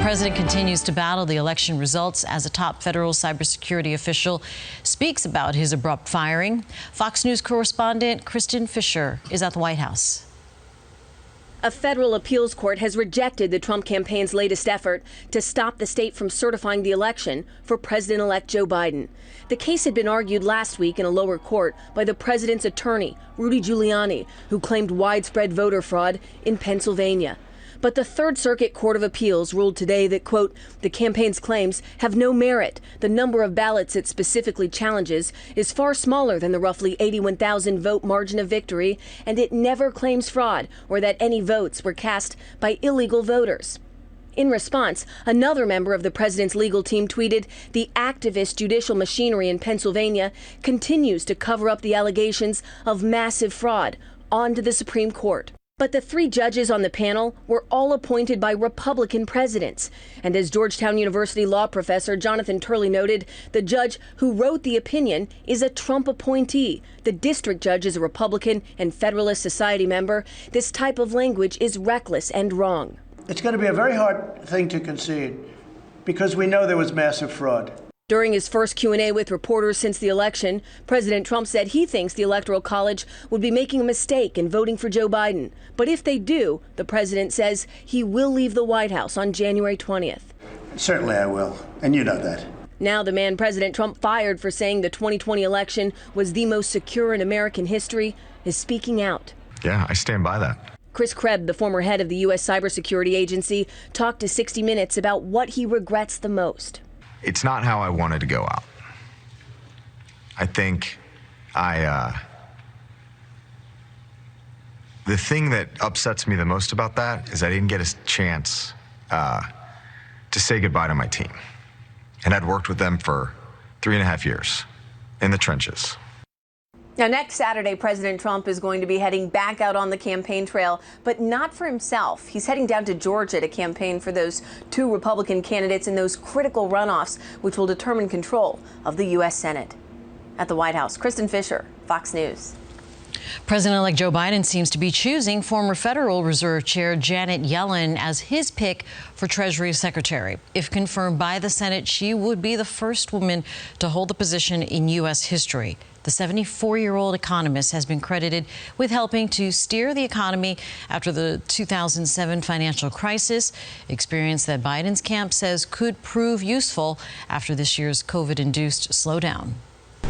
president continues to battle the election results as a top federal cybersecurity official speaks about his abrupt firing. Fox News correspondent Kristen Fisher is at the White House. A federal appeals court has rejected the Trump campaign's latest effort to stop the state from certifying the election for President-elect Joe Biden. The case had been argued last week in a lower court by the president's attorney, Rudy Giuliani, who claimed widespread voter fraud in Pennsylvania. But the Third Circuit Court of Appeals ruled today that, quote, the campaign's claims have no merit. The number of ballots it specifically challenges is far smaller than the roughly 81,000 vote margin of victory, and it never claims fraud or that any votes were cast by illegal voters. In response, another member of the president's legal team tweeted, the activist judicial machinery in Pennsylvania continues to cover up the allegations of massive fraud. On to the Supreme Court. But the three judges on the panel were all appointed by Republican presidents. And as Georgetown University law professor Jonathan Turley noted, the judge who wrote the opinion is a Trump appointee. The district judge is a Republican and Federalist Society member. This type of language is reckless and wrong. It's going to be a very hard thing to concede because we know there was massive fraud. During his first Q&A with reporters since the election, President Trump said he thinks the Electoral College would be making a mistake in voting for Joe Biden. But if they do, the president says he will leave the White House on January 20th. Certainly I will, and you know that. Now the man President Trump fired for saying the 2020 election was the most secure in American history is speaking out. Yeah, I stand by that. Chris Krebs, the former head of the U.S. Cybersecurity Agency, talked to 60 Minutes about what he regrets the most. It's not how I wanted to go out. I think the thing that upsets me the most about that is I didn't get a chance to say goodbye to my team. And I'd worked with them for 3.5 years in the trenches. Now, next Saturday, President Trump is going to be heading back out on the campaign trail, but not for himself. He's heading down to Georgia to campaign for those two Republican candidates in those critical runoffs, which will determine control of the U.S. Senate. At the White House, Kristen Fisher, Fox News. President-elect Joe Biden seems to be choosing former Federal Reserve Chair Janet Yellen as his pick for Treasury Secretary. If confirmed by the Senate, she would be the first woman to hold the position in U.S. history. The 74-year-old economist has been credited with helping to steer the economy after the 2007 financial crisis, experience that Biden's camp says could prove useful after this year's COVID-induced slowdown.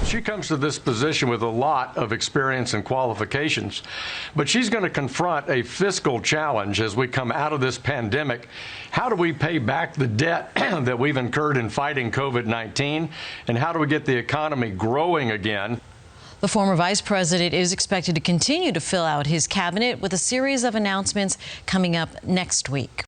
She comes to this position with a lot of experience and qualifications, but she's going to confront a fiscal challenge as we come out of this pandemic. How do we pay back the debt that we've incurred in fighting COVID-19, and how do we get the economy growing again? The former vice president is expected to continue to fill out his cabinet with a series of announcements coming up next week.